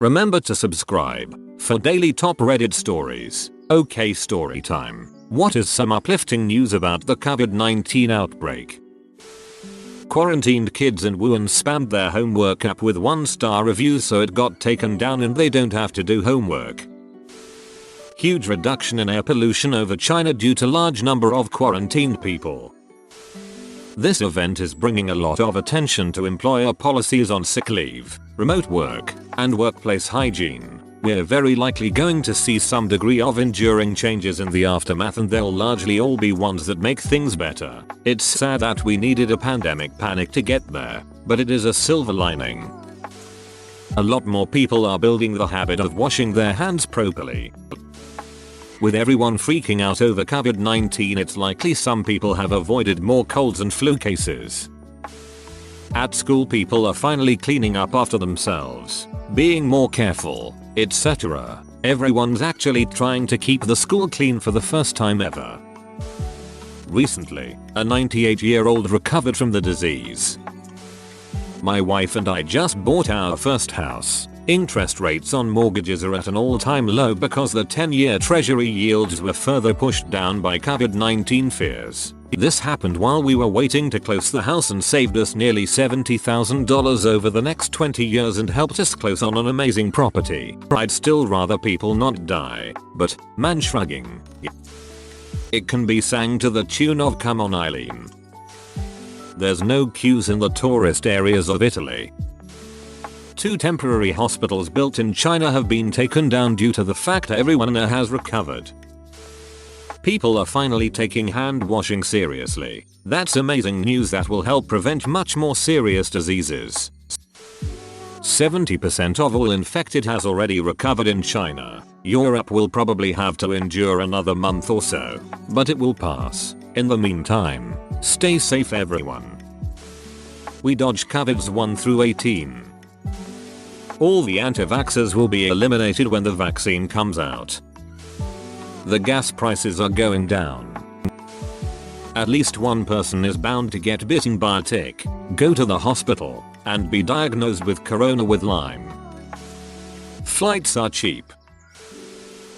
Remember to subscribe for daily top Reddit stories. Okay, story time. What is some uplifting news about the COVID-19 outbreak? Quarantined kids in Wuhan spammed their homework app with 1-star reviews, so it got taken down and they don't have to do homework. Huge reduction in air pollution over China due to large number of quarantined people. This event is bringing a lot of attention to employer policies on sick leave, remote work, and workplace hygiene. We're very likely going to see some degree of enduring changes in the aftermath, and they'll largely all be ones that make things better. It's sad that we needed a pandemic panic to get there, but it is a silver lining. A lot more people are building the habit of washing their hands properly. With everyone freaking out over COVID-19, it's likely some people have avoided more colds and flu cases. At school, people are finally cleaning up after themselves, being more careful, etc. Everyone's actually trying to keep the school clean for the first time ever. Recently, a 98-year-old recovered from the disease. My wife and I just bought our first house. Interest rates on mortgages are at an all-time low because the 10-year treasury yields were further pushed down by COVID-19 fears. This happened while we were waiting to close the house and saved us nearly $70,000 over the next 20 years and helped us close on an amazing property. I'd still rather people not die, but, man shrugging. It can be sang to the tune of Come On Eileen. There's no queues in the tourist areas of Italy. 2 temporary hospitals built in China have been taken down due to the fact everyone there has recovered. People are finally taking hand washing seriously. That's amazing news that will help prevent much more serious diseases. 70% of all infected has already recovered in China. Europe will probably have to endure another month or so, but it will pass. In the meantime, stay safe everyone. We dodge COVIDs 1 through 18. All the anti-vaxxers will be eliminated when the vaccine comes out. The gas prices are going down. At least one person is bound to get bitten by a tick, go to the hospital, and be diagnosed with corona with Lyme. Flights are cheap.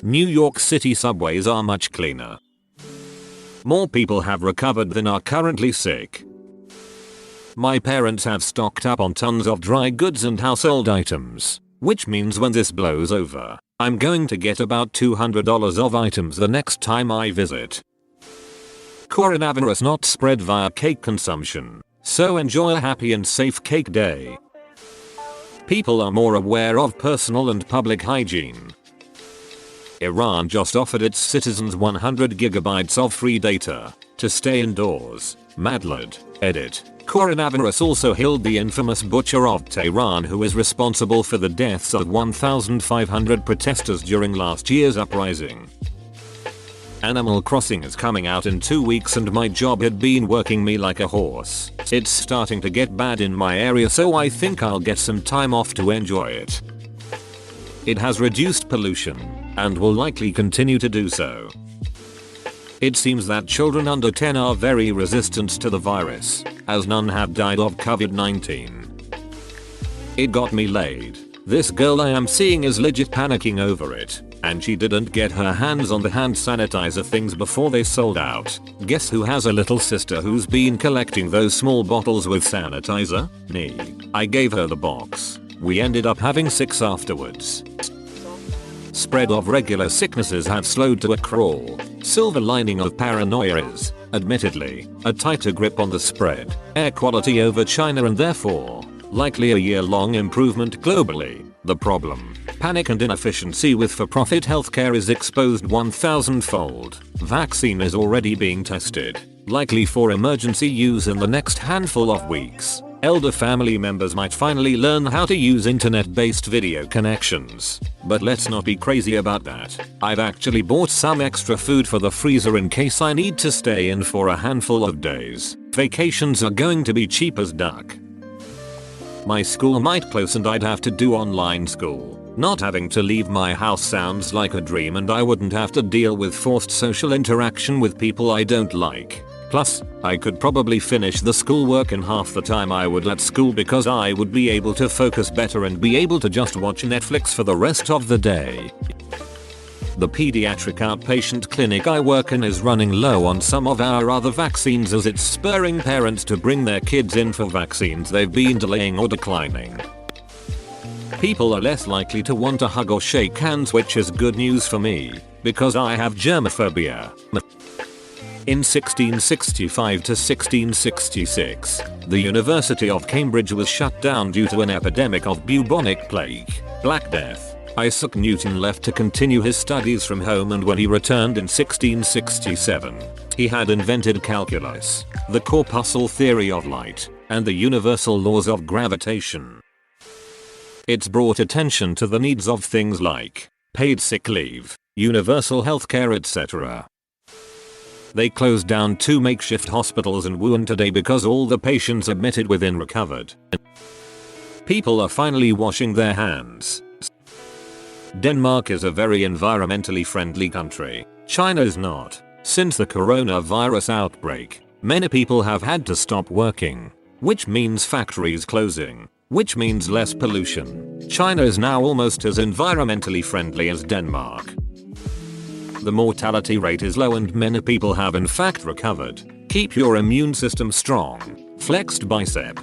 New York City subways are much cleaner. More people have recovered than are currently sick. My parents have stocked up on tons of dry goods and household items, which means when this blows over, I'm going to get about $200 of items the next time I visit. Coronavirus not spread via cake consumption, so enjoy a happy and safe cake day. People are more aware of personal and public hygiene. Iran just offered its citizens 100 gigabytes of free data to stay indoors. Madlad, edit. Coronavirus also killed the infamous butcher of Tehran, who is responsible for the deaths of 1,500 protesters during last year's uprising. Animal Crossing is coming out in 2 weeks and my job had been working me like a horse. It's starting to get bad in my area, so I think I'll get some time off to enjoy it. It has reduced pollution, and will likely continue to do so. It seems that children under 10 are very resistant to the virus, as none have died of COVID-19. It got me laid. This girl I am seeing is legit panicking over it, and she didn't get her hands on the hand sanitizer things before they sold out. Guess who has a little sister who's been collecting those small bottles with sanitizer? Me. I gave her the box. We ended up having 6 afterwards. Spread of regular sicknesses have slowed to a crawl. Silver lining of paranoia is, admittedly, a tighter grip on the spread, air quality over China, and therefore, likely a year-long improvement globally. The problem, panic and inefficiency with for-profit healthcare is exposed 1,000-fold. Vaccine is already being tested, likely for emergency use in the next handful of weeks. Elder family members might finally learn how to use internet-based video connections. But let's not be crazy about that. I've actually bought some extra food for the freezer in case I need to stay in for a handful of days. Vacations are going to be cheap as duck. My school might close and I'd have to do online school. Not having to leave my house sounds like a dream, and I wouldn't have to deal with forced social interaction with people I don't like. Plus, I could probably finish the schoolwork in half the time I would at school because I would be able to focus better and be able to just watch Netflix for the rest of the day. The pediatric outpatient clinic I work in is running low on some of our other vaccines as it's spurring parents to bring their kids in for vaccines they've been delaying or declining. People are less likely to want to hug or shake hands, which is good news for me, because I have germophobia. In 1665 to 1666, the University of Cambridge was shut down due to an epidemic of bubonic plague, Black Death. Isaac Newton left to continue his studies from home, and when he returned in 1667, he had invented calculus, the corpuscle theory of light, and the universal laws of gravitation. It's brought attention to the needs of things like paid sick leave, universal healthcare, etc. They closed down 2 makeshift hospitals in Wuhan today because all the patients admitted within recovered. People are finally washing their hands. Denmark is a very environmentally friendly country. China is not. Since the coronavirus outbreak, many people have had to stop working, which means factories closing, which means less pollution. China is now almost as environmentally friendly as Denmark. The mortality rate is low and many people have in fact recovered. Keep your immune system strong. Flexed bicep.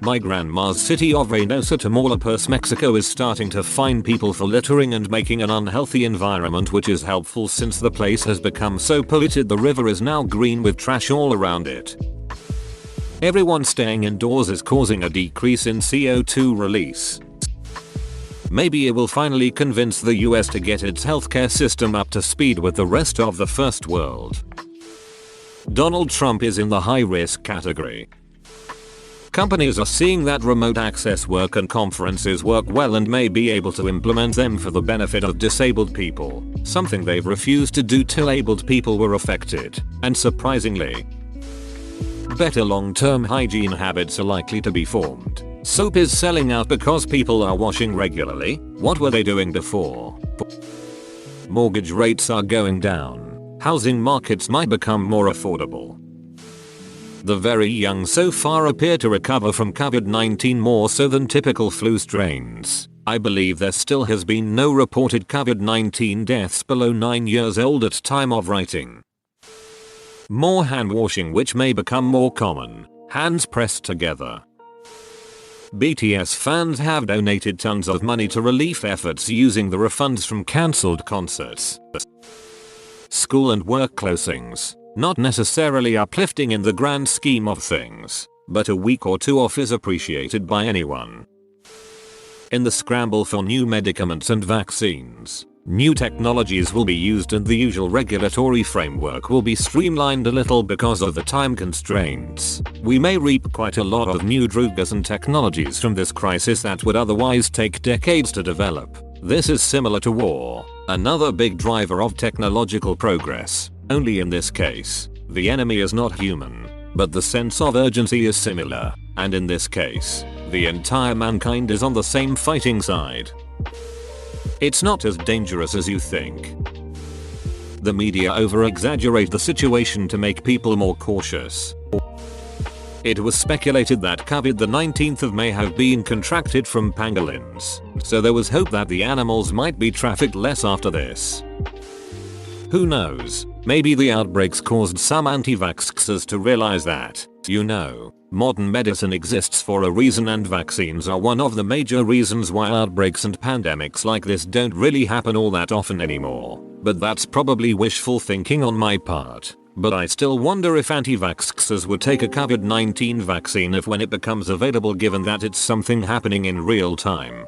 My grandma's city of Reynosa, Tamaulipas, Mexico is starting to fine people for littering and making an unhealthy environment, which is helpful since the place has become so polluted the river is now green with trash all around it. Everyone staying indoors is causing a decrease in CO2 release. Maybe it will finally convince the US to get its healthcare system up to speed with the rest of the first world. Donald Trump is in the high-risk category. Companies are seeing that remote access work and conferences work well and may be able to implement them for the benefit of disabled people, something they've refused to do till abled people were affected, and surprisingly, better long-term hygiene habits are likely to be formed. Soap is selling out because people are washing regularly. What were they doing before? Mortgage rates are going down. Housing markets might become more affordable. The very young so far appear to recover from COVID-19 more so than typical flu strains. I believe there still has been no reported COVID-19 deaths below 9 years old at time of writing. More hand washing, which may become more common. Hands pressed together. BTS fans have donated tons of money to relief efforts using the refunds from cancelled concerts. School and work closings. Not necessarily uplifting in the grand scheme of things, but a week or 2 off is appreciated by anyone. In the scramble for new medicaments and vaccines, new technologies will be used and the usual regulatory framework will be streamlined a little because of the time constraints. We may reap quite a lot of new drugs and technologies from this crisis that would otherwise take decades to develop. This is similar to war, another big driver of technological progress. Only in this case, the enemy is not human, but the sense of urgency is similar, and in this case, the entire mankind is on the same fighting side. It's not as dangerous as you think. The media over-exaggerate the situation to make people more cautious. It was speculated that COVID-19 may have been contracted from pangolins, so there was hope that the animals might be trafficked less after this. Who knows? Maybe the outbreaks caused some anti-vaxxers to realize that, modern medicine exists for a reason and vaccines are one of the major reasons why outbreaks and pandemics like this don't really happen all that often anymore. But that's probably wishful thinking on my part. But I still wonder if anti-vaxxers would take a COVID-19 vaccine if when it becomes available, given that it's something happening in real time.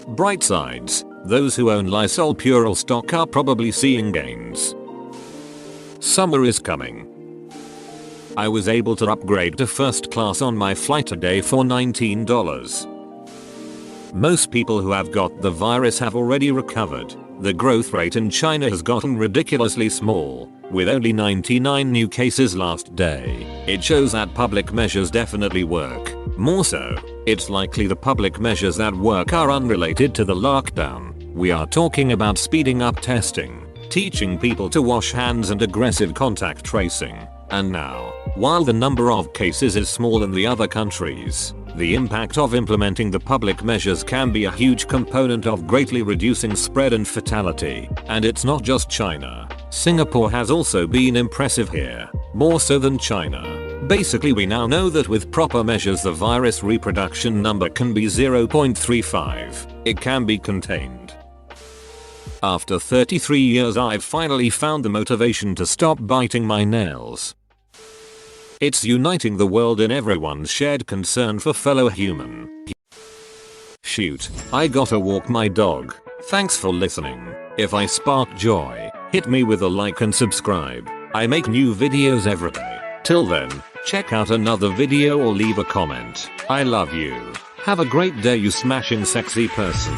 Bright sides. Those who own Lysol Purell stock are probably seeing gains. Summer is coming. I was able to upgrade to first class on my flight today for $19. Most people who have got the virus have already recovered. The growth rate in China has gotten ridiculously small, with only 99 new cases last day. It shows that public measures definitely work. More so, it's likely the public measures that work are unrelated to the lockdown. We are talking about speeding up testing, teaching people to wash hands and aggressive contact tracing. And now, while the number of cases is small in the other countries, the impact of implementing the public measures can be a huge component of greatly reducing spread and fatality. And it's not just China. Singapore has also been impressive here, more so than China. Basically, we now know that with proper measures the virus reproduction number can be 0.35. It can be contained. After 33 years I've finally found the motivation to stop biting my nails. It's uniting the world in everyone's shared concern for fellow human. Shoot, I gotta walk my dog. Thanks for listening. If I spark joy, hit me with a like and subscribe. I make new videos every day. Till then, check out another video or leave a comment. I love you. Have a great day, you smashing sexy person.